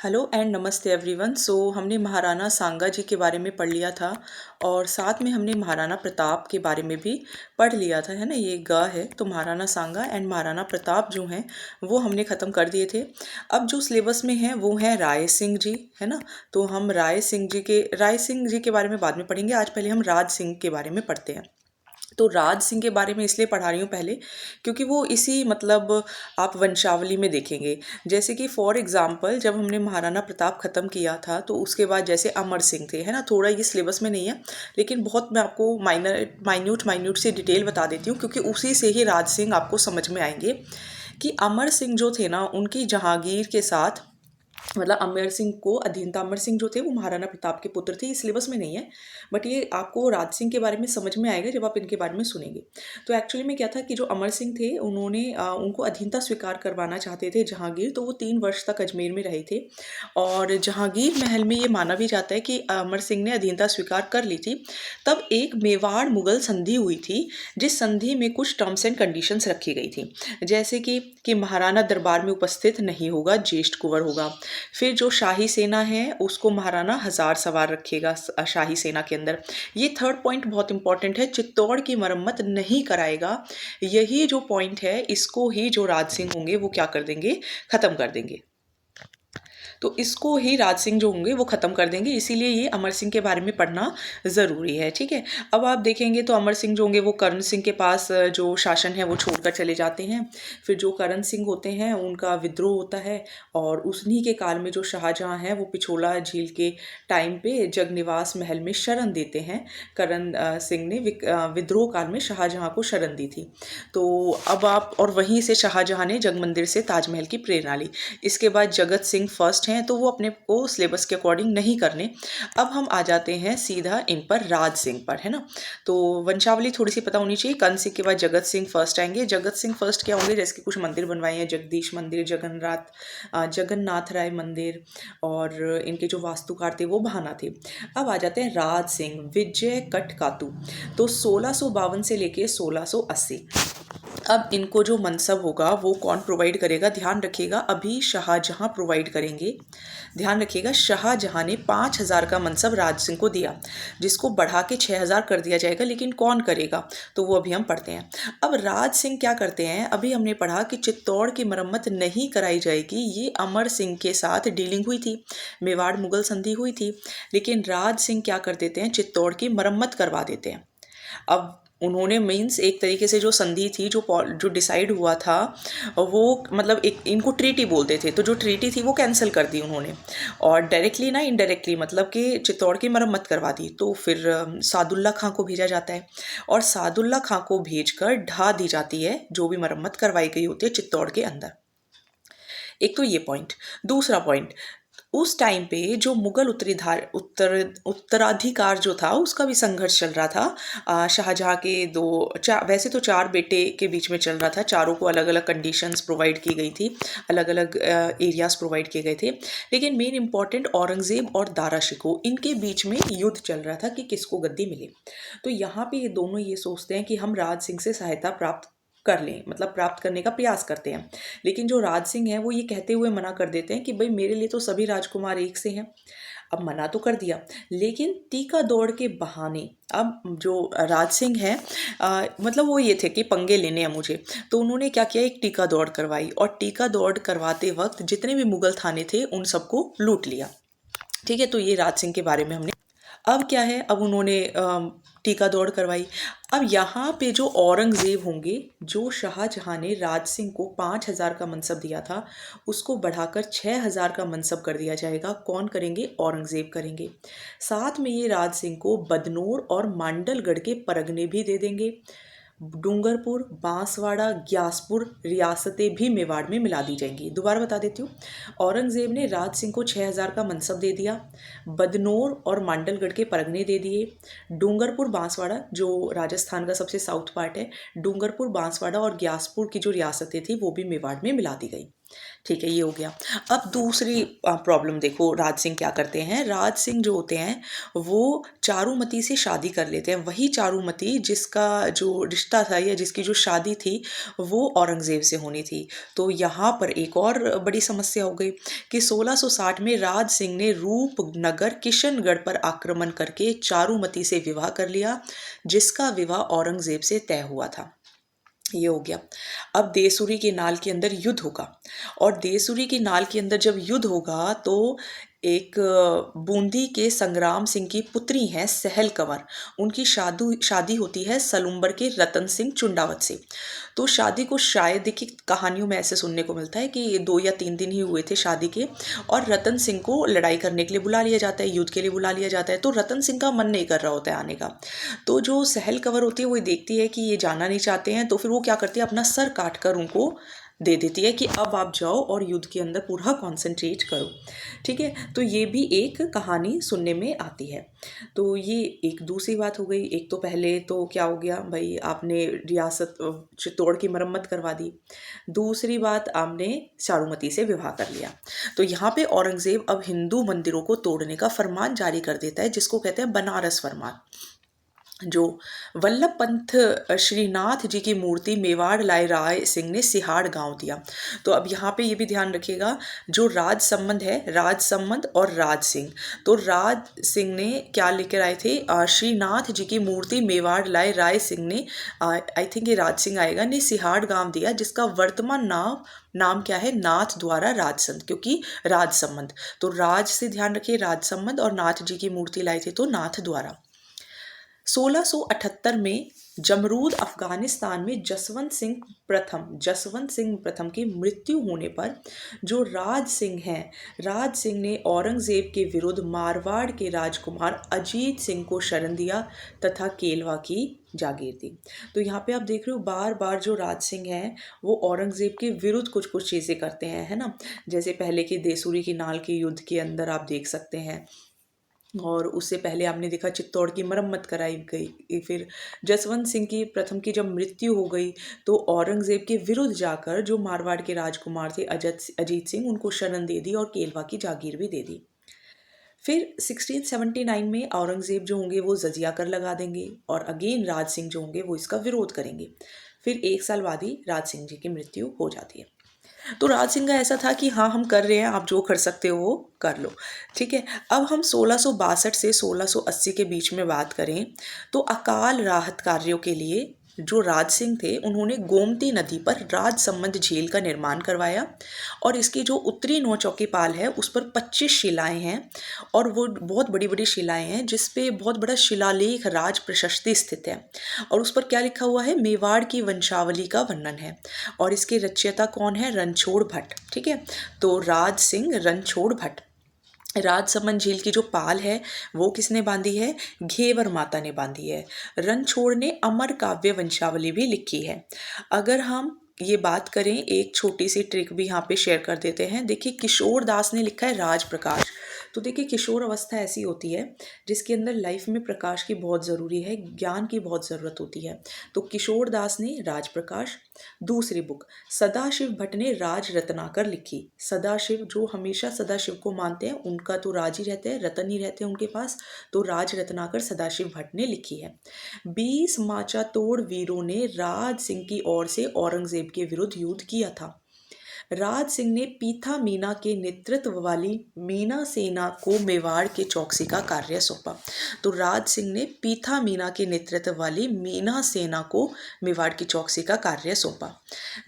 Hello and नमस्ते everyone. हमने महाराणा सांगा जी के बारे में पढ़ लिया था और साथ में हमने महाराणा प्रताप के बारे में भी पढ़ लिया था, है ना। ये ग है तो महाराणा सांगा एंड महाराणा प्रताप जो हैं वो हमने ख़त्म कर दिए थे। अब जो सिलेबस में है वो है राय सिंह जी, है ना। तो हम राय सिंह जी के बारे में बाद में पढ़ेंगे। आज पहले हम राज सिंह के बारे में पढ़ते हैं। तो राज सिंह के बारे में इसलिए पढ़ा रही हूँ पहले क्योंकि वो इसी मतलब आप वंशावली में देखेंगे। जैसे कि फॉर एग्जांपल जब हमने महाराणा प्रताप ख़त्म किया था तो उसके बाद जैसे अमर सिंह थे, है ना। थोड़ा ये सिलेबस में नहीं है लेकिन बहुत मैं आपको माइन्यूट से डिटेल बता देती हूँ क्योंकि उसी से ही राज सिंह आपको समझ में आएंगे कि अमर सिंह जो थे ना उनकी जहांगीर के साथ मतलब अमर सिंह को अधीनता। अमर सिंह जो थे वो महाराणा प्रताप के पुत्र थे। ये सिलेबस में नहीं है बट ये आपको राज सिंह के बारे में समझ में आएगा जब आप इनके बारे में सुनेंगे। तो एक्चुअली में क्या था कि जो अमर सिंह थे उन्होंने उनको अधीनता स्वीकार करवाना चाहते थे जहांगीर, तो वो 3 वर्ष तक अजमेर में रहे थे। और जहांगीर महल में ये माना भी जाता है कि अमर सिंह ने अधीनता स्वीकार कर ली थी। तब एक मेवाड़ मुगल संधि हुई थी जिस संधि में कुछ टर्म्स एंड कंडीशंस रखी गई थी, जैसे कि महाराणा दरबार में उपस्थित नहीं होगा, ज्येष्ठ कुंवर होगा। फिर जो शाही सेना है उसको महाराणा हजार सवार रखेगा शाही सेना के अंदर। ये थर्ड पॉइंट बहुत इंपॉर्टेंट है, चित्तौड़ की मरम्मत नहीं कराएगा। यही जो पॉइंट है इसको ही जो राज सिंह होंगे वो क्या कर देंगे, खत्म कर देंगे। तो इसको ही राज सिंह जो होंगे वो ख़त्म कर देंगे, इसीलिए ये अमर सिंह के बारे में पढ़ना ज़रूरी है, ठीक है। अब आप देखेंगे तो अमर सिंह जो होंगे वो करण सिंह के पास जो शासन है वो छोड़कर चले जाते हैं। फिर जो करण सिंह होते हैं उनका विद्रोह होता है और उन्हीं के काल में जो शाहजहाँ हैं वो पिछोला झील के टाइम पे जगनिवास महल में शरण देते हैं। करण सिंह ने विद्रोह काल में शाहजहाँ को शरण दी थी। तो अब आप और वहीं से शाहजहाँ ने जगमंदिर से ताजमहल की प्रेरणा ली। इसके बाद जगत सिंह फर्स्ट हैं तो वो अपने को सिलेबस के अकॉर्डिंग नहीं करने। अब हम आ जाते हैं सीधा इन पर, राज सिंह पर, है ना। तो वंशावली थोड़ी सी पता होनी चाहिए। कर्ण सिंह के बाद जगत सिंह फर्स्ट आएंगे। जगत सिंह फर्स्ट क्या होंगे, जैसे कि कुछ मंदिर बनवाए हैं, जगदीश मंदिर, जगन्नाथ राय मंदिर, और इनके जो वास्तुकार थे वो बहाना थे। अब आ जाते हैं राज सिंह विजय कटकातु। तो 1652 से लेके 1680। अब इनको जो मनसब होगा वो कौन प्रोवाइड करेगा, ध्यान रखिएगा, अभी शाहजहाँ प्रोवाइड करेंगे। ध्यान रखिएगा, शाहजहाँ ने 5000 का मनसब राज सिंह को दिया जिसको बढ़ा के 6000 कर दिया जाएगा, लेकिन कौन करेगा तो वो अभी हम पढ़ते हैं। अब राज सिंह क्या करते हैं, अभी हमने पढ़ा कि चित्तौड़ की मरम्मत नहीं कराई जाएगी, ये अमर सिंह के साथ डीलिंग हुई थी, मेवाड़ मुगल संधि हुई थी, लेकिन राज सिंह क्या कर देते हैं, चित्तौड़ की मरम्मत करवा देते हैं। अब उन्होंने मीन्स एक तरीके से जो संधि थी, जो डिसाइड हुआ था वो मतलब एक इनको ट्रीटी बोलते थे, तो जो ट्रीटी थी वो कैंसिल कर दी उन्होंने और डायरेक्टली ना इनडायरेक्टली मतलब कि चित्तौड़ की मरम्मत करवा दी। तो फिर सादुल्ला खां को भेजा जाता है और सादुल्ला खां को भेजकर ढा दी जाती है जो भी मरम्मत करवाई गई होती है चित्तौड़ के अंदर। एक तो ये पॉइंट। दूसरा पॉइंट, उस टाइम पे जो मुगल उत्तराधिकार जो था उसका भी संघर्ष चल रहा था। शाहजहाँ के वैसे तो 4 बेटे के बीच में चल रहा था, चारों को अलग अलग कंडीशंस प्रोवाइड की गई थी, अलग अलग एरियाज प्रोवाइड किए गए थे, लेकिन मेन इंपॉर्टेंट औरंगजेब और दारा शिकोह इनके बीच में युद्ध चल रहा था कि किसको गद्दी मिले। तो यहाँ पे ये दोनों ये सोचते हैं कि हम राज सिंह से सहायता प्राप्त कर लें, मतलब प्राप्त करने का प्रयास करते हैं। लेकिन जो राज सिंह है वो ये कहते हुए मना कर देते हैं कि भाई मेरे लिए तो सभी राजकुमार एक से हैं। अब मना तो कर दिया, लेकिन टीका दौड़ के बहाने अब जो राज सिंह है मतलब वो ये थे कि पंगे लेने हैं मुझे, तो उन्होंने क्या किया, एक टीका दौड़ करवाई और टीका दौड़ करवाते वक्त जितने भी मुगल थाने थे उन सबको लूट लिया। ठीक है, तो ये राज सिंह के बारे में हमने। अब क्या है, अब उन्होंने टीका दौड़ करवाई। अब यहाँ पे जो औरंगज़ेब होंगे, जो शाहजहाँ ने राज सिंह को 5000 का मनसब दिया था उसको बढ़ाकर 6000 का मनसब कर दिया जाएगा। कौन करेंगे, औरंगज़ेब करेंगे। साथ में ये राज सिंह को बदनौर और मांडलगढ़ के परगने भी दे देंगे। डूंगरपुर, बांसवाड़ा, ग्यासपुर रियासतें भी मेवाड़ में मिला दी जाएंगी। दोबारा बता देती हूँ, औरंगजेब ने राज सिंह को 6000 का मनसब दे दिया, बदनौर और मांडलगढ़ के परगने दे दिए, डूंगरपुर बांसवाड़ा जो राजस्थान का सबसे साउथ पार्ट है, डूंगरपुर बांसवाड़ा और ग्यासपुर की जो रियासतें थी वो भी मेवाड़ में मिला दी गई। ठीक है, ये हो गया। अब दूसरी प्रॉब्लम देखो, राज सिंह क्या करते हैं। राज सिंह जो होते हैं वो चारुमती से शादी कर लेते हैं। वही चारुमती जिसका जो रिश्ता था या जिसकी जो शादी थी वो औरंगज़ेब से होनी थी। तो यहाँ पर एक और बड़ी समस्या हो गई कि 1660 में राज सिंह ने रूपनगर किशनगढ़ पर आक्रमण करके चारुमती से विवाह कर लिया, जिसका विवाह औरंगज़ेब से तय हुआ था। ये हो गया। अब देसूरी के नाल के अंदर युद्ध होगा, और देसूरी की नाल के अंदर जब युद्ध होगा तो एक बूंदी के संग्राम सिंह की पुत्री हैं सहल कंवर, उनकी शादी होती है सलुम्बर के रतन सिंह चुंडावत से। तो शादी को शायद देखिए कहानियों में ऐसे सुनने को मिलता है कि 2 या 3 दिन ही हुए थे शादी के, और रतन सिंह को लड़ाई करने के लिए बुला लिया जाता है, युद्ध के लिए बुला लिया जाता है। तो रतन सिंह का मन नहीं कर रहा होता है आने का। तो जो सहल कंवर होती है वो देखती है कि ये जाना नहीं चाहते हैं, तो फिर वो क्या करती है, अपना सर काट कर उनको दे देती है कि अब आप जाओ और युद्ध के अंदर पूरा कंसंट्रेट करो। ठीक है, तो ये भी एक कहानी सुनने में आती है। तो ये एक दूसरी बात हो गई। एक तो पहले तो क्या हो गया भाई, आपने रियासत चित्तौड़ की मरम्मत करवा दी। दूसरी बात, आपने चारुमती से विवाह कर लिया। तो यहाँ पे औरंगज़ेब अब हिंदू मंदिरों को तोड़ने का फरमान जारी कर देता है, जिसको कहते हैं बनारस फरमान। जो वल्लभ पंत श्रीनाथ जी की मूर्ति मेवाड़ लाए राय सिंह ने सिहाड़ गांव दिया। तो अब यहाँ पे ये भी ध्यान रखिएगा, जो राज संबंध है, राज संबंध और राज सिंह, तो राज सिंह ने क्या लेकर आए थे, श्रीनाथ जी की मूर्ति मेवाड़ लाए राय सिंह ने, आई थिंक ये राज सिंह आएगा, ने सिहाड़ गांव दिया, जिसका वर्तमान नाम क्या है, नाथ द्वारा राजसंत, क्योंकि राज संबंध। तो राज से ध्यान रखिए, राज संबंध, और नाथ जी की मूर्ति लाई थी तो नाथ द्वारा। 1678 में जमरूद अफगानिस्तान में जसवंत सिंह प्रथम की मृत्यु होने पर जो राज सिंह हैं, राज सिंह ने औरंगज़ेब के विरुद्ध मारवाड़ के राजकुमार अजीत सिंह को शरण दिया तथा केलवा की जागीर दी। तो यहाँ पे आप देख रहे हो बार बार जो राज सिंह हैं वो औरंगज़ेब के विरुद्ध कुछ कुछ चीज़ें करते हैं, है ना। जैसे पहले के देसूरी की नाल के युद्ध के अंदर आप देख सकते हैं, और उससे पहले आपने देखा चित्तौड़ की मरम्मत कराई गई। फिर जसवंत सिंह की प्रथम की जब मृत्यु हो गई तो औरंगज़ेब के विरुद्ध जाकर जो मारवाड़ के राजकुमार थे अजीत सिंह, उनको शरण दे दी और केलवा की जागीर भी दे दी। फिर 1679 में औरंगज़ेब जो होंगे वो जजिया कर लगा देंगे, और अगेन राज सिंह जो होंगे वो इसका विरोध करेंगे। फिर 1 साल बाद ही राज सिंह जी की मृत्यु हो जाती है। तो राज सिंह का ऐसा था कि हाँ हम कर रहे हैं, आप जो कर सकते हो वो कर लो। ठीक है, अब हम 1662 से 1680 के बीच में बात करें तो अकाल राहत कार्यों के लिए जो राज सिंह थे उन्होंने गोमती नदी पर राज संबंध झील का निर्माण करवाया, और इसकी जो उत्तरी नौ चौकी पाल है उस पर 25 शिलाएं हैं, और वो बहुत बड़ी बड़ी शिलाएं हैं जिस पे बहुत बड़ा शिलालेख राज प्रशस्ति स्थित है, और उस पर क्या लिखा हुआ है, मेवाड़ की वंशावली का वर्णन है, और इसके रचयिता कौन है, रणछोड़ भट्ट। ठीक है, तो राज सिंह रणछोड़ भट्ट। राजसमंद झील की जो पाल है वो किसने बांधी है, घेवर माता ने बांधी है। रणछोड़ ने अमर काव्य वंशावली भी लिखी है। अगर हम ये बात करें, एक छोटी सी ट्रिक भी यहाँ पे शेयर कर देते हैं। देखिए किशोर दास ने लिखा है राज प्रकाश। तो देखिए किशोर अवस्था ऐसी होती है जिसके अंदर लाइफ में प्रकाश की बहुत ज़रूरी है, ज्ञान की बहुत ज़रूरत होती है। तो किशोर दास ने राज प्रकाश। दूसरी बुक सदाशिव भट्ट ने राज रत्नाकर लिखी। सदाशिव जो हमेशा सदाशिव को मानते हैं उनका तो राज ही रहते हैं, रतन ही रहते हैं उनके पास, तो राज रत्नाकर सदाशिव भट्ट ने लिखी है। 20 माचा तोड़ वीरों ने राज सिंह की ओर से औरंगजेब के विरुद्ध युद्ध किया था। राज सिंह ने पीथा मीना के नेतृत्व वाली मीना सेना को मेवाड़ के चौकसी का कार्य सौंपा। तो राज सिंह ने पीथा मीना के नेतृत्व वाली मीना सेना को मेवाड़ की चौकसी का कार्य सौंपा।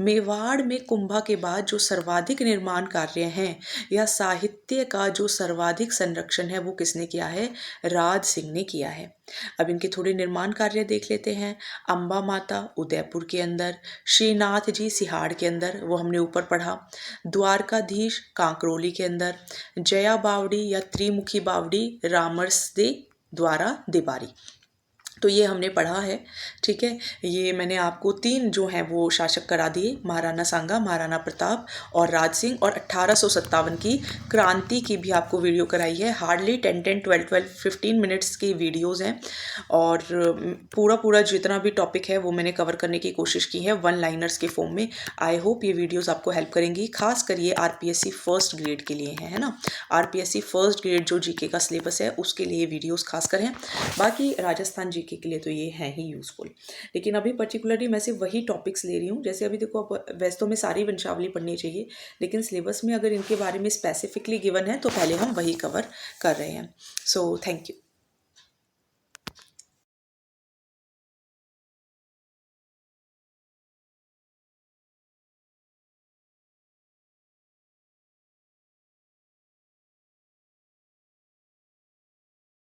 मेवाड़ में कुंभा के बाद जो सर्वाधिक निर्माण कार्य हैं या साहित्य का जो सर्वाधिक संरक्षण है वो किसने किया है, राज सिंह ने किया है। अब इनके थोड़े निर्माण कार्य देख लेते हैं। अम्बा माता उदयपुर के अंदर, श्रीनाथ जी सिहाड़ के अंदर, वो हमने ऊपर पढ़ा। द्वारकाधीश कांकरोली के अंदर, जया बावड़ी या त्रिमुखी बावड़ी रामरस दे द्वारा देबारी। तो ये हमने पढ़ा है, ठीक है। ये मैंने आपको 3 जो हैं वो शासक करा दिए, महाराणा सांगा, महाराणा प्रताप और राज सिंह, और 1857 की क्रांति की भी आपको वीडियो कराई है। हार्डली 10-10, 12-12, 15 मिनट्स की वीडियोस हैं, और पूरा पूरा जितना भी टॉपिक है वो मैंने कवर करने की कोशिश की है वन लाइनर्स के फॉर्म में। आई होप ये वीडियोस आपको हेल्प करेंगी, खास कर ये आरपीएससी फर्स्ट ग्रेड के लिए है ना। आरपीएससी फर्स्ट ग्रेड जो जीके का सिलेबस है उसके लिए वीडियोस खास कर हैं। बाकी राजस्थान जीके के लिए तो ये हैं ही यूज़फुल, लेकिन अभी पर्टिकुलरली मैं सिर्फ वही टॉपिक्स ले रही हूँ। जैसे अभी देखो, वैसे तो मैं सारी वंशावली पढ़नी चाहिए, लेकिन सिलेबस में अगर इनके बारे में स्पेसिफिकली गिवन है तो पहले हम वही कवर कर रहे हैं। So thank you.